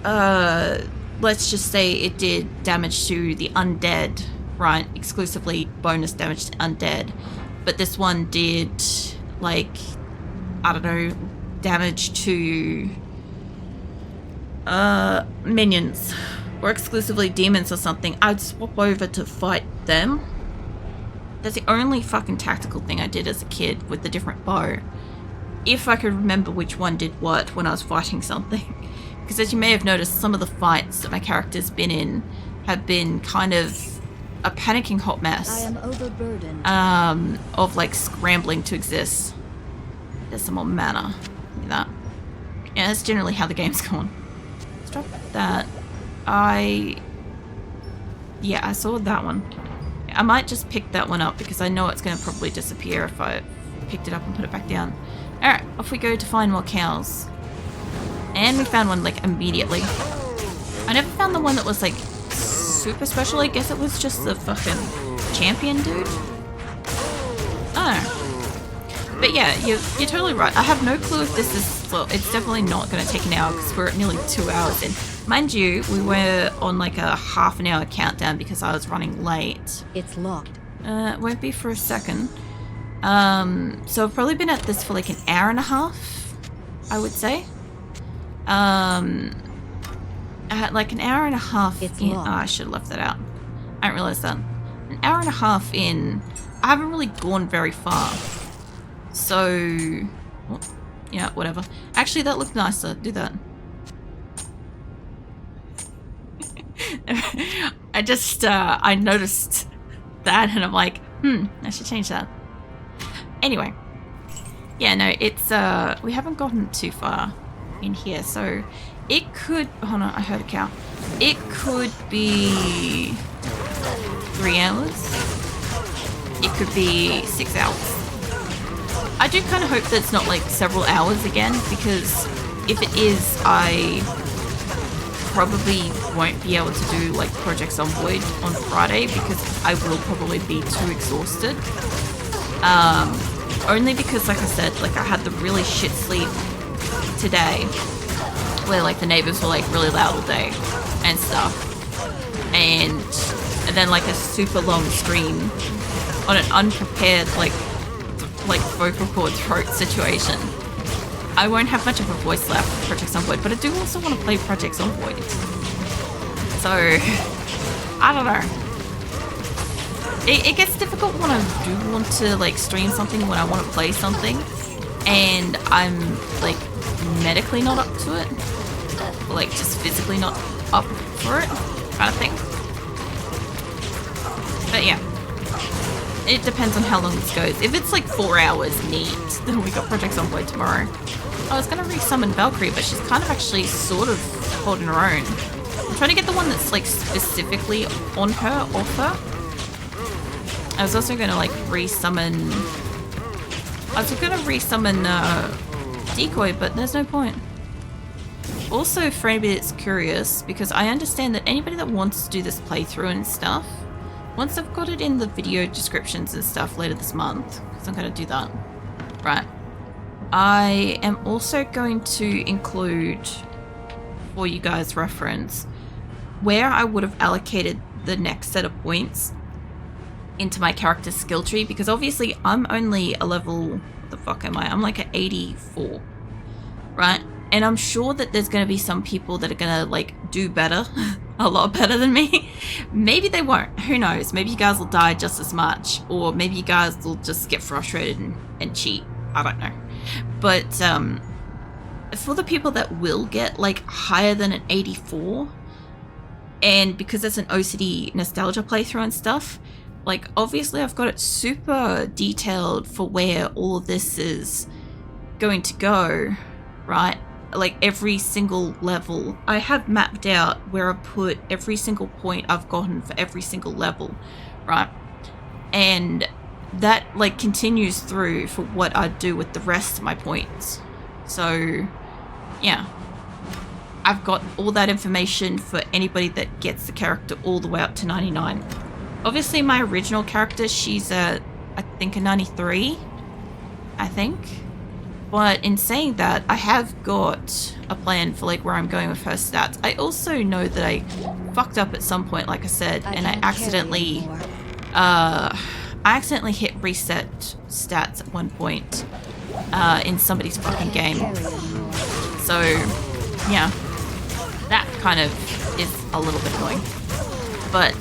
let's just say it did damage to the undead, right? Exclusively bonus damage to undead. But this one did, like, I don't know, damage to minions or exclusively demons or something. I'd swap over to fight them. That's the only fucking tactical thing I did as a kid with the different bow. If I could remember which one did what when I was fighting something. Because as you may have noticed, some of the fights that my character's been in have been kind of a panicking hot mess. I am overburdened. Of like scrambling to exist. There's some more mana. Look at that. Yeah, that's generally how the game's gone. Let's drop that. Yeah, I saw that one. I might just pick that one up because I know it's going to probably disappear if I picked it up and put it back down. Alright, off we go to find more cows. And we found one like immediately. I never found the one that was like super special. I guess it was just the fucking champion dude. I don't know. But yeah, you're totally right. I have no clue if this is, well, it's definitely not going to take an hour because we're at nearly 2 hours in. Mind you, we were on like a half an hour countdown because I was running late. It's locked. It won't be for a second. So I've probably been at this for like an hour and a half, I would say. At like an hour and a half it's in. locked. Oh, I should have left that out. I didn't realize that. An hour and a half in, I haven't really gone very far. So, yeah, whatever. Actually, that looked nicer. Do that. I noticed that and I'm like, I should change that. Anyway. Yeah, no, it's, we haven't gotten too far in here, so it could, oh no, I heard a cow. It could be 3 hours. It could be 6 hours. I do kind of hope that it's not like several hours again, because if it is, I probably won't be able to do like Project Zomboid on Friday because I will probably be too exhausted. Only because, like I said, like I had the really shit sleep today where like the neighbors were like really loud all day and stuff, and then like a super long stream on an unprepared like vocal cord throat situation. I won't have much of a voice left for Project Zomboid, but I do also want to play Project Zomboid. So, I don't know. It gets difficult when I do want to like stream something, when I want to play something, and I'm like medically not up to it, or like just physically not up for it, kind of thing. But yeah. It depends on how long this goes. If it's like 4 hours neat, then we got Project Zomboid tomorrow. I was going to re-summon Valkyrie, but she's kind of actually sort of holding her own. I'm trying to get the one that's like specifically on her, off her. I was also going to like re-summon... Decoy, but there's no point. Also, for anybody that's curious, because I understand that anybody that wants to do this playthrough and stuff, once I've got it in the video descriptions and stuff later this month, because I'm going to do that, right, I am also going to include, for you guys' reference, where I would have allocated the next set of points into my character's skill tree, because obviously I'm only a level, what the fuck am I? I'm like an 84, right? And I'm sure that there's going to be some people that are going to like do better, a lot better than me. Maybe they won't. Who knows? Maybe you guys will die just as much, or maybe you guys will just get frustrated and cheat. I don't know. But for the people that will get like higher than an 84, and because it's an OCD nostalgia playthrough and stuff, like obviously I've got it super detailed for where all of this is going to go, right? Like every single level I have mapped out where I put every single point I've gotten for every single level, right? And that like continues through for what I do with the rest of my points. So yeah, I've got all that information for anybody that gets the character all the way up to 99. Obviously my original character, she's I think a 93, I think. But in saying that, I have got a plan for like where I'm going with her stats. I also know that I fucked up at some point, like I said, and I accidentally hit reset stats at one point in somebody's fucking game. So yeah, that kind of is a little bit annoying. But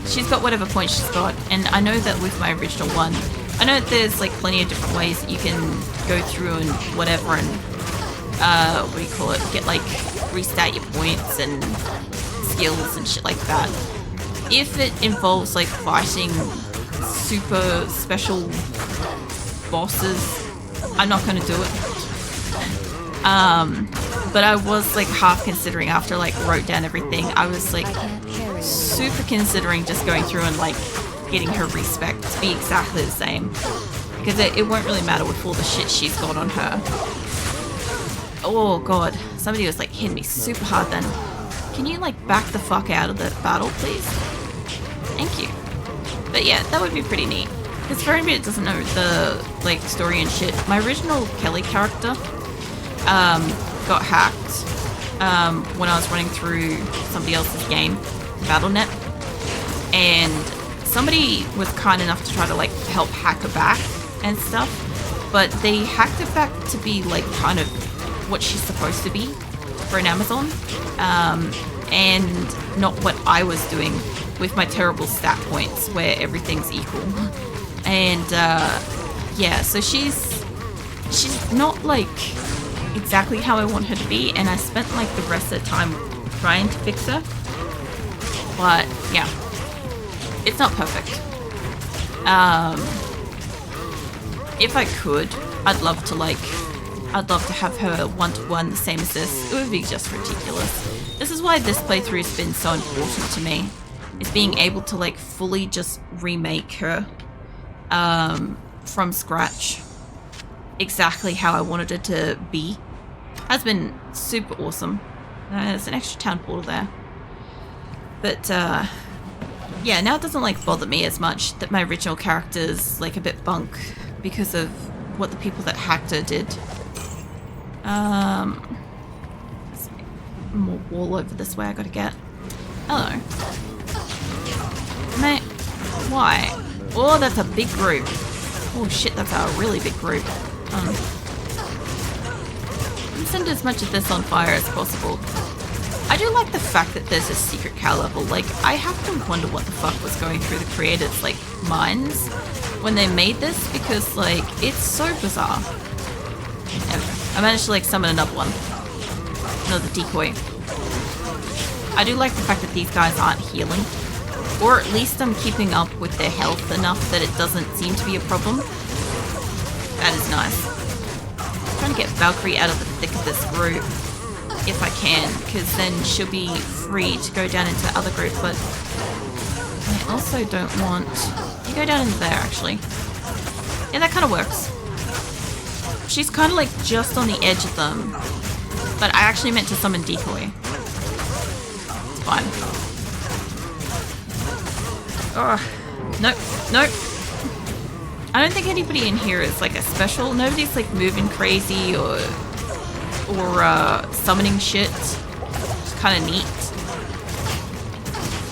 she's got whatever point she's got, and I know that with my original one, I know that there's like plenty of different ways that you can go through and whatever and what do you call it, get like restat your points and skills and shit like that. If it involves like fighting super special bosses, I'm not gonna do it. But I was like half considering after like wrote down everything, I was like super considering just going through and like getting her respec to be exactly the same, because it won't really matter with all the shit she's got on her. Oh god, somebody was like hitting me super hard then. Can you like back the fuck out of the battle please? Thank you. But yeah, that would be pretty neat, because for anybody that doesn't know the like story and shit, my original Kelly character got hacked when I was running through somebody else's game, Battle.net, and somebody was kind enough to try to like help hack her back and stuff, but they hacked it back to be like kind of what she's supposed to be for an Amazon, and not what I was doing with my terrible stat points where everything's equal. And yeah, so she's not like exactly how I want her to be, and I spent like the rest of the time trying to fix her, but yeah, it's not perfect. If I could, I'd love to have her one-to-one the same as this. It would be just ridiculous. This is why this playthrough has been so important to me, is being able to like fully just remake her from scratch exactly how I wanted it to be. Has been super awesome. There's an extra town portal there. But yeah, now it doesn't like bother me as much that my original character's like a bit bunk because of what the people that hacked her did. More wall over this way I gotta get. Hello. Mate, why? Oh, that's a big group. Oh shit, that's a really big group. Send as much of this on fire as possible. I do like the fact that there's a secret cow level. Like, I have to wonder what the fuck was going through the creators' like minds when they made this, because like it's so bizarre. Anyway, I managed to like summon another one, another decoy. I do like the fact that these guys aren't healing, or at least I'm keeping up with their health enough that it doesn't seem to be a problem. That is nice. I'm trying to get Valkyrie out of the thick of this group if I can, because then she'll be free to go down into the other group, but I also don't want... You go down into there, actually. Yeah, that kind of works. She's kind of like just on the edge of them, but I actually meant to summon decoy. It's fine. Oh, nope, nope. I don't think anybody in here is like a special. Nobody's like moving crazy or summoning shit. It's kind of neat.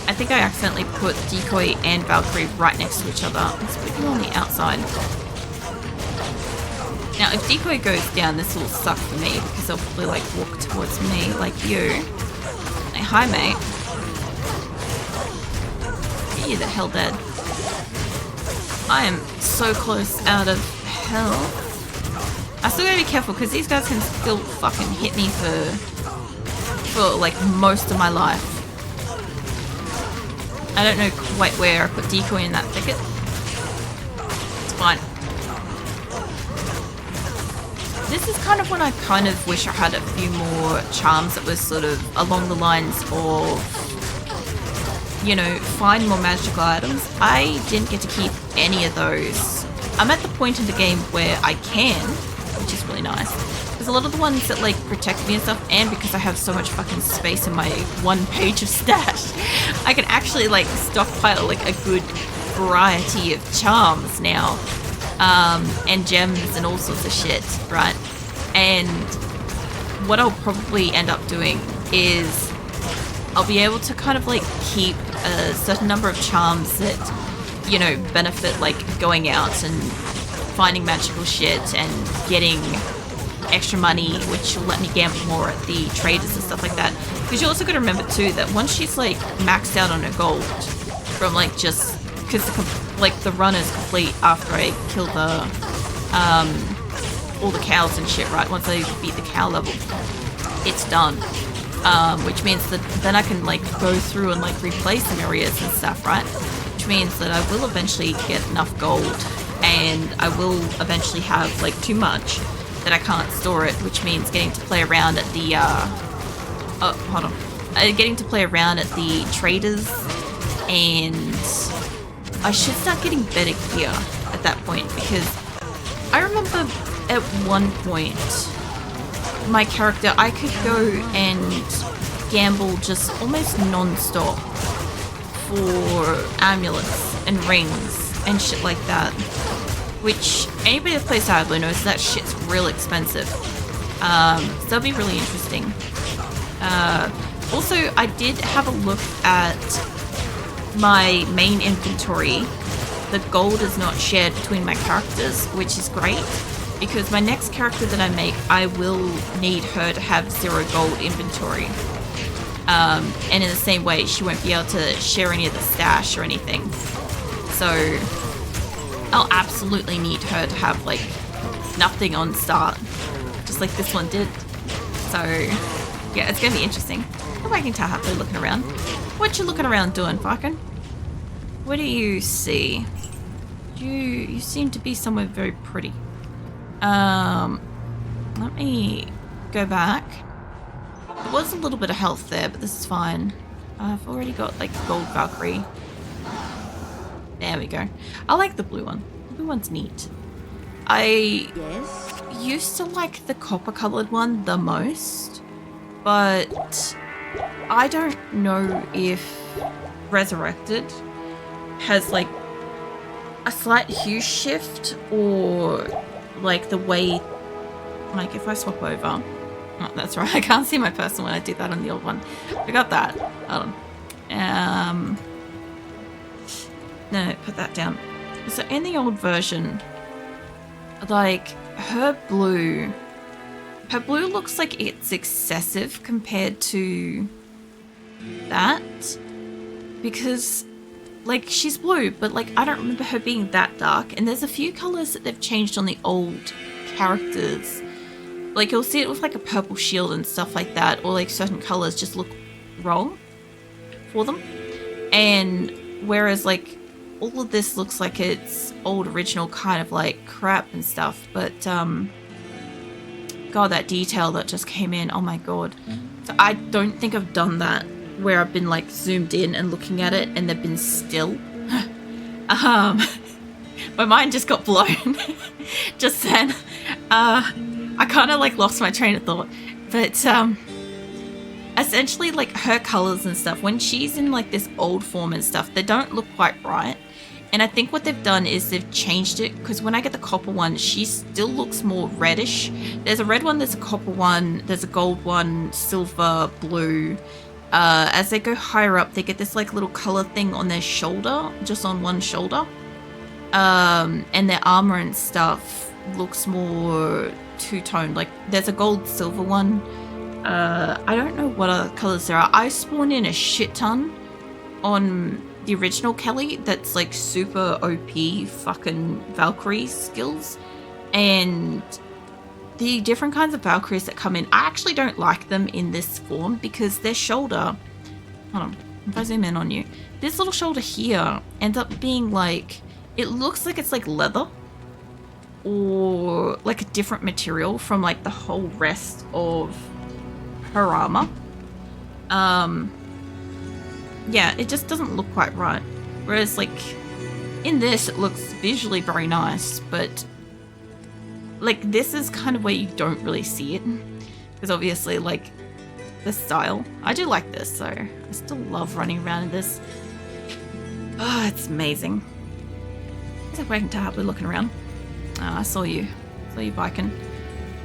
I think I accidentally put Decoy and Valkyrie right next to each other. Let's put you on the outside. Now, if Decoy goes down, this will suck for me because they'll probably like walk towards me like you. Hey, hi, mate. Get you the hell dead. I am so close out of hell. I still gotta be careful because these guys can still fucking hit me for like most of my life. I don't know quite where I put Decoy in that thicket. It's fine. This is kind of when I kind of wish I had a few more charms that was sort of along the lines of, you know, find more magical items. I didn't get to keep any of those. I'm at the point in the game where I can, which is really nice. There's a lot of the ones that like protect me and stuff, and because I have so much fucking space in my 1 page of stash, I can actually like stockpile like a good variety of charms now. and gems and all sorts of shit, right? And what I'll probably end up doing is I'll be able to kind of like keep a certain number of charms that, you know, benefit like going out and finding magical shit and getting extra money, which will let me gamble more at the traders and stuff like that. Because you also got to remember too that once she's like maxed out on her gold from like just because the run is complete after I kill the all the cows and shit, right? Once I beat the cow level, it's done. Which means that then I can like go through and like replay some areas and stuff, right? Which means that I will eventually get enough gold, and I will eventually have like too much that I can't store it, which means getting to play around at the getting to play around at the traders, and I should start getting better gear at that point, because I remember at one point my character, I could go and gamble just almost non-stop for amulets and rings and shit like that, which anybody that plays Diablo knows that shit's real expensive. So that'll be really interesting. Also, I did have a look at my main inventory. The gold is not shared between my characters, which is great, because my next character that I make, I will need her to have 0 gold inventory. And in the same way, she won't be able to share any of the stash or anything. So I'll absolutely need her to have like nothing on start, just like this one did. So yeah, it's gonna be interesting. I'm making happily looking around. What you looking around doing, fucking? What do you see? You seem to be somewhere very pretty. Let me go back. There was a little bit of health there, but this is fine. I've already got like gold Valkyrie. There we go. I like the blue one. The blue one's neat. I used to like the copper colored one the most, but I don't know if Resurrected has like a slight hue shift, or like the way, like if I swap over, oh, that's right, I can't see my person when I do that on the old one. I got that. Hold on. No, put that down. So in the old version, like her blue looks like it's excessive compared to that, because like she's blue, but like I don't remember her being that dark. And there's a few colors that they've changed on the old characters. Like you'll see it with like a purple shield and stuff like that, or like certain colors just look wrong for them. And whereas like all of this looks like it's old original kind of like crap and stuff, but god, that detail that just came in, oh my god. So I don't think I've done that where I've been like zoomed in and looking at it and they've been still. My mind just got blown just then. I kind of like lost my train of thought, but essentially like her colors and stuff, when she's in like this old form and stuff, they don't look quite right. And I think what they've done is they've changed it, because when I get the copper one, she still looks more reddish. There's a red one, there's a copper one, there's a gold one, silver, blue. As they go higher up, they get this like little color thing on their shoulder, just on one shoulder. And their armor and stuff looks more two-toned. Like there's a gold silver one. I don't know what other colors there are. I spawned in a shit ton on the original Kelly that's like super OP fucking Valkyrie skills, and the different kinds of Valkyries that come in, I actually don't like them in this form, because their shoulder, hold on, if I zoom in on you, this little shoulder here ends up being like, it looks like it's like leather or like a different material from like the whole rest of her armor. Yeah, it just doesn't look quite right. Whereas like in this, it looks visually very nice, but like this is kind of where you don't really see it, because obviously like the style, I do like this, so I still love running around in this. Oh, it's amazing. It's like I can tell we're looking around. I saw you. Saw you biking.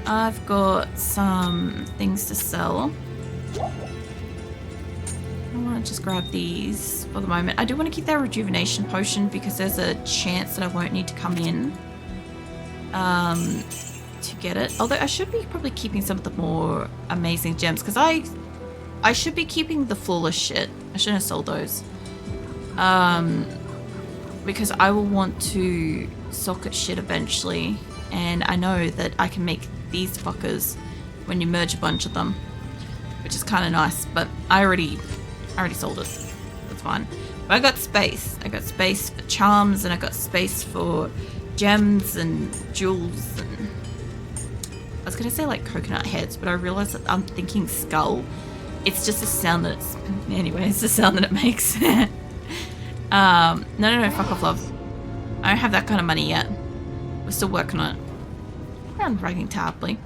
I've got some things to sell. I want to just grab these for the moment. I do want to keep that rejuvenation potion because there's a chance that I won't need to come in to get it. Although I should be probably keeping some of the more amazing gems because I should be keeping the flawless shit. I shouldn't have sold those. Because I will want to socket shit eventually, and I know that I can make these fuckers when you merge a bunch of them, which is kind of nice, but I already sold it. That's fine. But I got space. I got space for charms, and I got space for gems and jewels, and I was gonna say like coconut heads, but I realized that I'm thinking skull. It's just a sound that it's... Anyway, it's the sound that it makes. No, fuck off, love. I don't have that kind of money yet. We're still working on it. I'm writing terribly.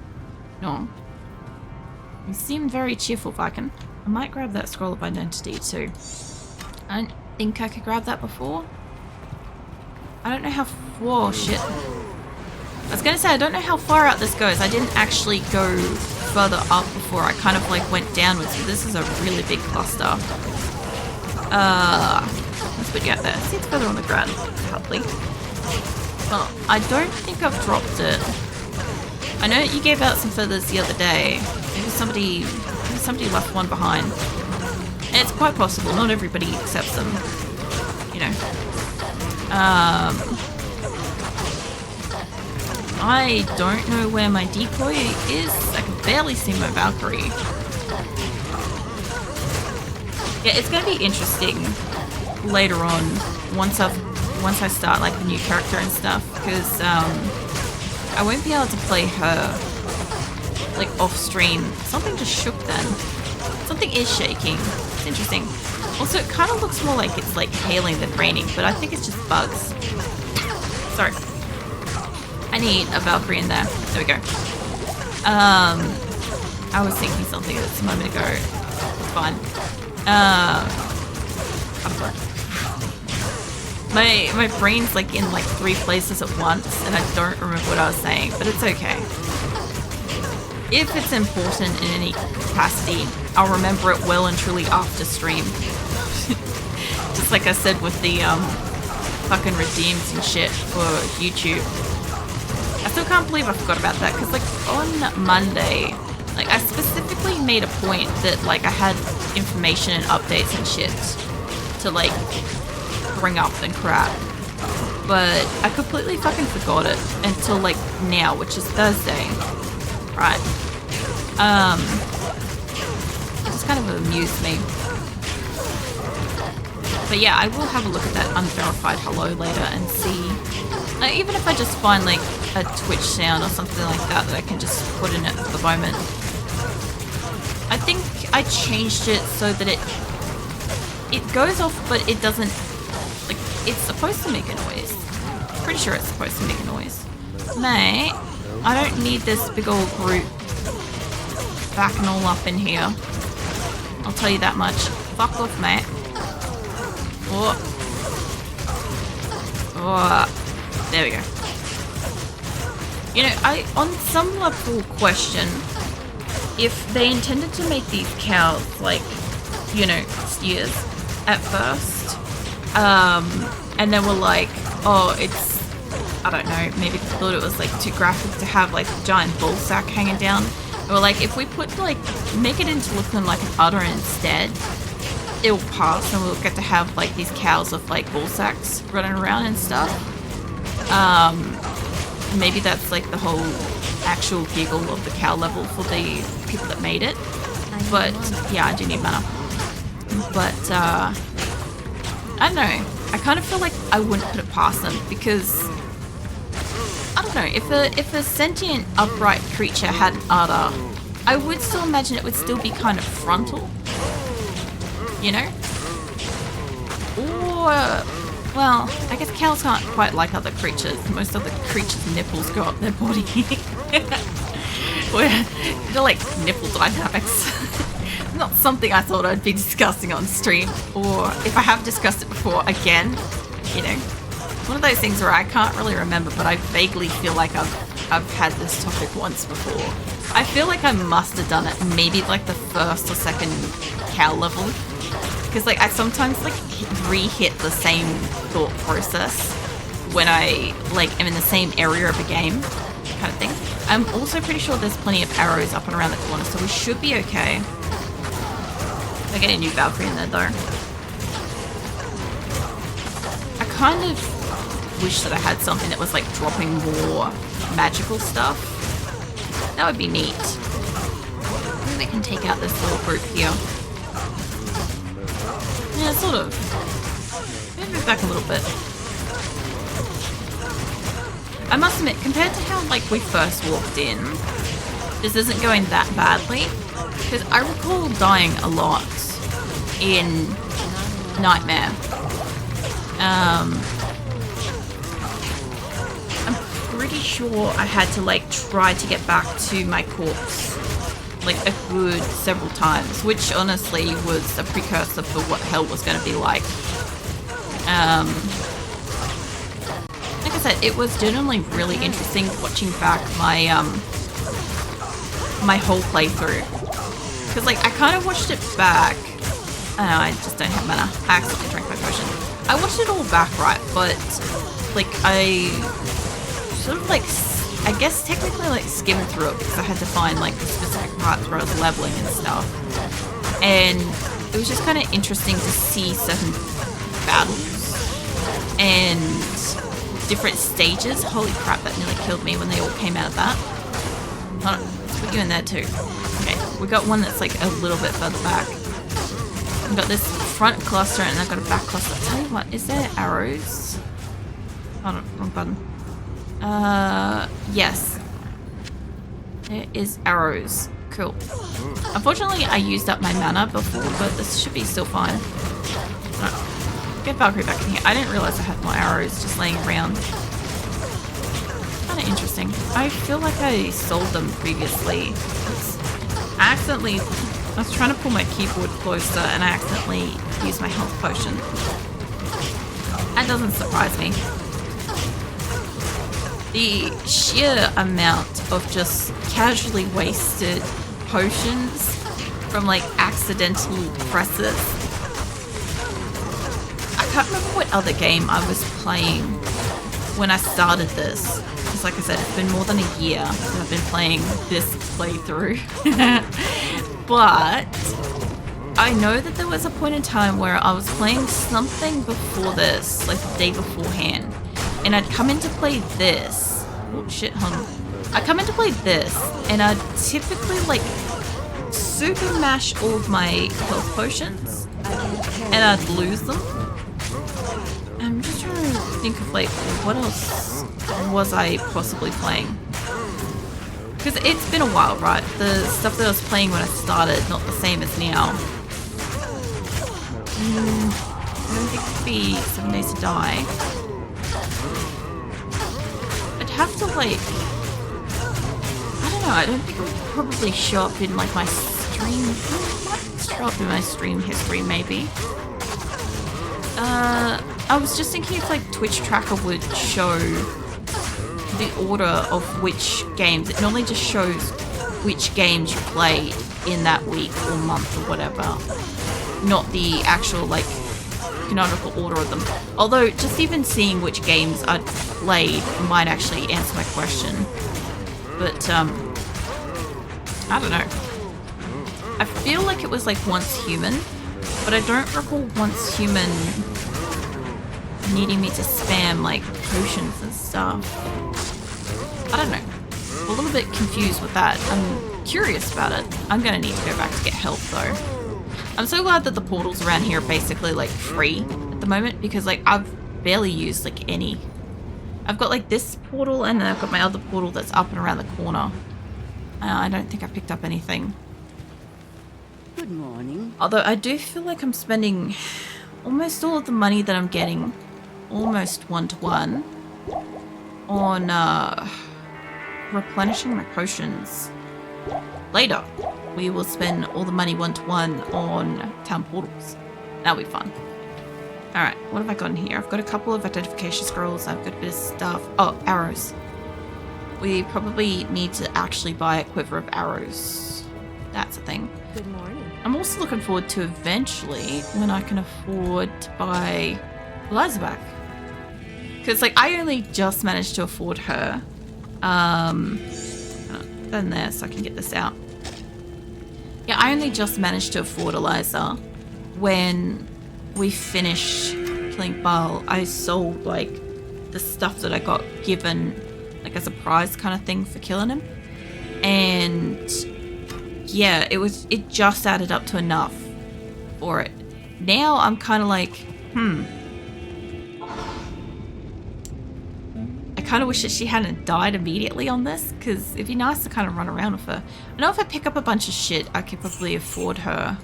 No. You seem very cheerful, Viking. I might grab that scroll of identity too. I don't think I could grab that before. I don't know how... Whoa, shit. I was gonna say, I don't know how far out this goes. I didn't actually go further up before. I kind of like went downwards. So this is a really big cluster. Let's put you out there. See, it's further on the ground. Probably. Well, I don't think I've dropped it. I know you gave out some feathers the other day. Maybe somebody left one behind. And it's quite possible. Not everybody accepts them. You know. I don't know where my decoy is. I can barely see my Valkyrie. Yeah, it's gonna be interesting later on once I start like the new character and stuff, because I won't be able to play her like off stream. Something just shook then. Something is shaking. It's interesting. Also, it kind of looks more like it's like hailing than raining, but I think it's just bugs. Sorry. I need a Valkyrie in there. There we go. I was thinking something just a moment ago. It's fine. I'm sorry. My brain's like in like 3 places at once, and I don't remember what I was saying, but it's okay. If it's important in any capacity, I'll remember it well and truly after stream. Just like I said with the fucking redeems and shit for YouTube. I still can't believe I forgot about that, because like on Monday, like I specifically made a point that like I had information and updates and shit to like bring up and crap, but I completely fucking forgot it until like now, which is Thursday, right? It just kind of amused me. But yeah, I will have a look at that unverified hello later and see, even if I just find like a Twitch sound or something like that that I can just put in it for the moment. I think I changed it so that it goes off, but it doesn't, like, it's supposed to make a noise. Pretty sure it's supposed to make a noise. Mate, I don't need this big old group backing all up in here. I'll tell you that much. Fuck off, mate. Oh. Oh. There we go. You know, I, on some level, question if they intended to make these cows, like, you know, steers at first, and then were like, oh, it's, I don't know, maybe they thought it was, like, too graphic to have, like, a giant bull sack hanging down. Or, like, if we put, like, make it into looking like an udder instead, it'll pass and we'll get to have, like, these cows with, like, bull sacks running around and stuff. Maybe that's, like, the whole actual giggle of the cow level for the people that made it. But, yeah, I do need mana. But, I don't know. I kind of feel like I wouldn't put it past them because, I don't know, if a sentient upright creature had an udder, I would still imagine it would still be kind of frontal. You know? Or, well, I guess cows aren't quite like other creatures. Most other creatures' nipples go up their body. They're like nipple dynamics. Not something I thought I'd be discussing on stream, or if I have discussed it before, again, you know, one of those things where I can't really remember, but I vaguely feel like I've had this topic once before. I feel like I must have done it maybe like the first or second cow level. Because like I sometimes like re-hit the same thought process when I like am in the same area of a game kind of thing. I'm also pretty sure there's plenty of arrows up and around the corner, so we should be okay. I get a new Valkyrie in there though. I kind of wish that I had something that was like dropping more magical stuff. That would be neat. Maybe we can take out this little group here. Yeah, sort of. Maybe move back a little bit. I must admit, compared to how like we first walked in, this isn't going that badly. Because I recall dying a lot in Nightmare. I'm pretty sure I had to like try to get back to my corpse like a good several times, which honestly was a precursor for what hell was going to be like. Like I said, it was genuinely really interesting watching back my my whole playthrough, because like I kind of watched it back. I don't know, I just don't have mana. I accidentally drank my potion. I watched it all back, right, but like I sort of like, I guess technically like skimmed through it because I had to find like the specific parts where I was leveling and stuff. And it was just kind of interesting to see certain battles and different stages. Holy crap, that nearly killed me when they all came out of that. Hold on, let's put you in there too. Okay, we got one that's like a little bit further back. I've got this front cluster and I've got a back cluster. I'll tell you what, is there arrows? Hold on, wrong button. Yes. There is arrows. Cool. Unfortunately, I used up my mana before, but this should be still fine. Get Valkyrie back in here. I didn't realize I had more arrows just laying around. Kind of interesting. I feel like I sold them previously. I accidentally... I was trying to pull my keyboard closer and I accidentally used my health potion. That doesn't surprise me. The sheer amount of just casually wasted potions from like accidental presses. I can't remember what other game I was playing when I started this. Because like I said, it's been more than a year that I've been playing this playthrough. But I know that there was a point in time where I was playing something before this, like the day beforehand. And I'd come in to play this. Oh shit, hold on. I'd come in to play this, and I'd typically like super mash all of my health potions, and I'd lose them. I'm just trying to think of like, what else was I possibly playing? Because it's been a while, right? The stuff that I was playing when I started, not the same as now. I don't think it could be 7 Days to Die. I'd have to like... I don't know, I don't think it would probably show up in like my stream... It might show up in my stream history, maybe. I was just thinking if like Twitch Tracker would show the order of which games. It normally just shows which games you played in that week or month or whatever, not the actual like canonical order of them. Although just even seeing which games I'd played might actually answer my question. But I don't know. I feel like it was like Once Human, but I don't recall Once Human needing me to spam like potions and stuff. I don't know. I'm a little bit confused with that. I'm curious about it. I'm gonna need to go back to get help though. I'm so glad that the portals around here are basically like free at the moment, because like I've barely used like any. I've got like this portal and then I've got my other portal that's up and around the corner. I don't think I picked up anything. Good morning. Although I do feel like I'm spending almost all of the money that I'm getting, almost one-to-one, on replenishing my potions. Later, we will spend all the money one-to-one on town portals. That'll be fun. Alright, what have I got in here? I've got a couple of identification scrolls. I've got a bit of stuff. Oh, arrows. We probably need to actually buy a quiver of arrows. That's a thing. Good morning. I'm also looking forward to eventually when I can afford to buy Eliza back. Because, like, I only just managed to afford her. Then there, so I can get this out. Yeah, I only just managed to afford Eliza when we finished killing Baal. I sold, like, the stuff that I got given, like, as a prize kind of thing for killing him. And yeah, it just added up to enough for it. Now I'm kind of like, I kind of wish that she hadn't died immediately on this, because it'd be nice to kind of run around with her. I know if I pick up a bunch of shit, I could probably afford her.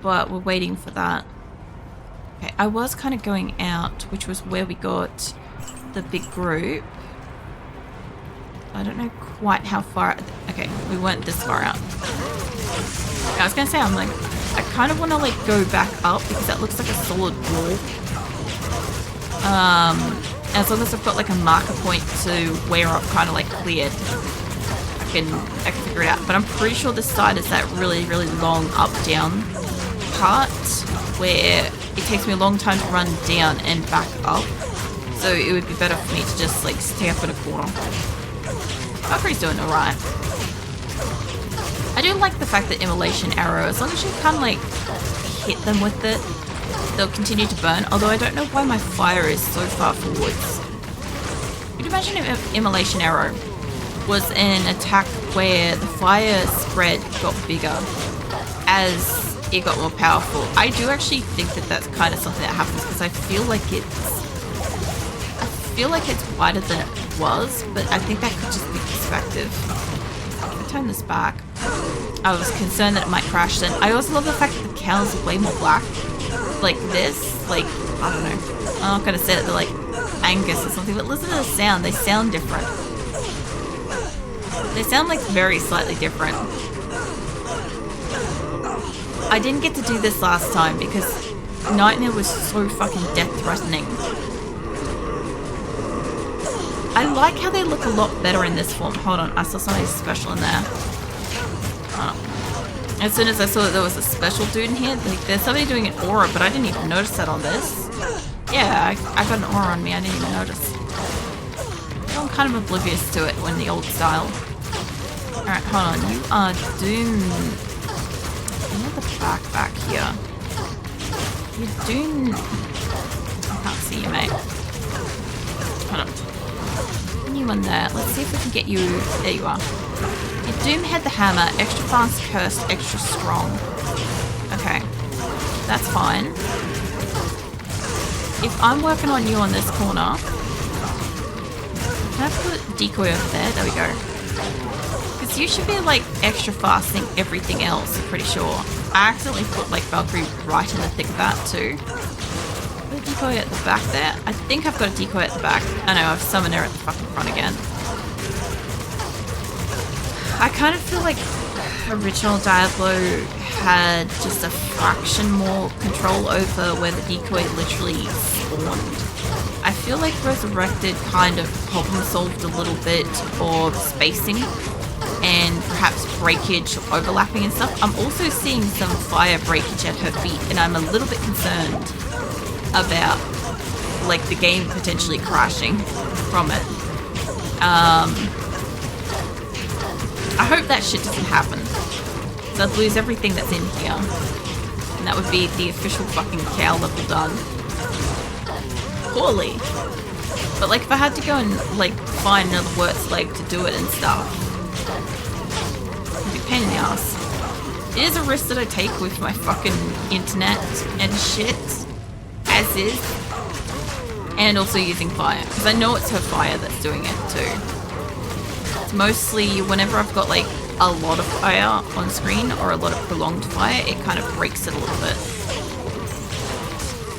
But we're waiting for that. Okay, I was kind of going out, which was where we got the big group. I don't know quite how far. Okay, we weren't this far out. I was gonna say, I'm like, I kind of want to like go back up because that looks like a solid wall. As long as I've got like a marker point to where I've kind of like cleared, I can figure it out. But I'm pretty sure this side is that really, really long up down part where it takes me a long time to run down and back up. So it would be better for me to just like stay up in a corner. Valkyrie's doing alright. I do like the fact that Immolation Arrow, as long as you kind of like hit them with it, they'll continue to burn. Although I don't know why my fire is so far forwards. Could you imagine if Immolation Arrow was an attack where the fire spread got bigger as it got more powerful? I do actually think that that's kind of something that happens because I feel like it's wider than it was, but I think that could just be perspective. If I turn this back, I was concerned that it might crash then. I also love the fact that the cows are way more black. Like this, like, I don't know. I'm not gonna say that they're like Angus or something, but listen to the sound. They sound different. They sound like very slightly different. I didn't get to do this last time because Nightmare was so fucking death-threatening. I like how they look a lot better in this form. Hold on, I saw something special in there. As soon as I saw that there was a special dude in here, like there's somebody doing an aura, but I didn't even notice that on this. Yeah, I got an aura on me, I didn't even notice. I'm kind of oblivious to it when the old style. Alright, hold on, you are Doom. You're the back here. You're Doom. I can't see you, mate. Hold on. New one there. Let's see if we can get you. There you are. Your Doom had the hammer, extra fast, cursed, extra strong. Okay, that's fine. If I'm working on you on this corner, can I put decoy over there? There we go. Because you should be like extra fasting everything else, I'm pretty sure. I accidentally put like Valkyrie right in the thick of that too. Put a decoy at the back there. I think I've got a decoy at the back. I know, I've summoned her at the fucking front again. I kind of feel like original Diablo had just a fraction more control over where the decoy literally spawned. I feel like Resurrected kind of problem solved a little bit of spacing and perhaps breakage overlapping and stuff. I'm also seeing some fire breakage at her feet and I'm a little bit concerned about like the game potentially crashing from it. I hope that shit doesn't happen. So I'd lose everything that's in here. And that would be the official fucking cow level done. Poorly. But like if I had to go and like find another Wurt's leg to do it and stuff, it'd be a pain in the ass. It is a risk that I take with my fucking internet and shit. As is. And also using fire. Because I know it's her fire that's doing it too. Mostly whenever I've got like a lot of fire on screen or a lot of prolonged fire, it kind of breaks it a little bit.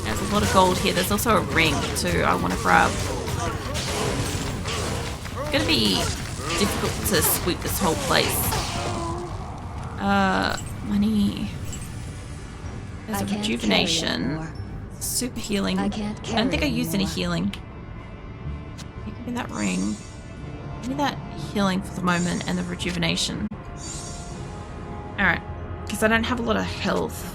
There's a lot of gold here. There's also a ring too I want to grab. It's gonna be difficult to sweep this whole place. Money. There's a rejuvenation. super healing. I can't I don't think I carry used any anymore. healing. You give me that ring. Give me that healing for the moment and the rejuvenation. Alright. Because I don't have a lot of health.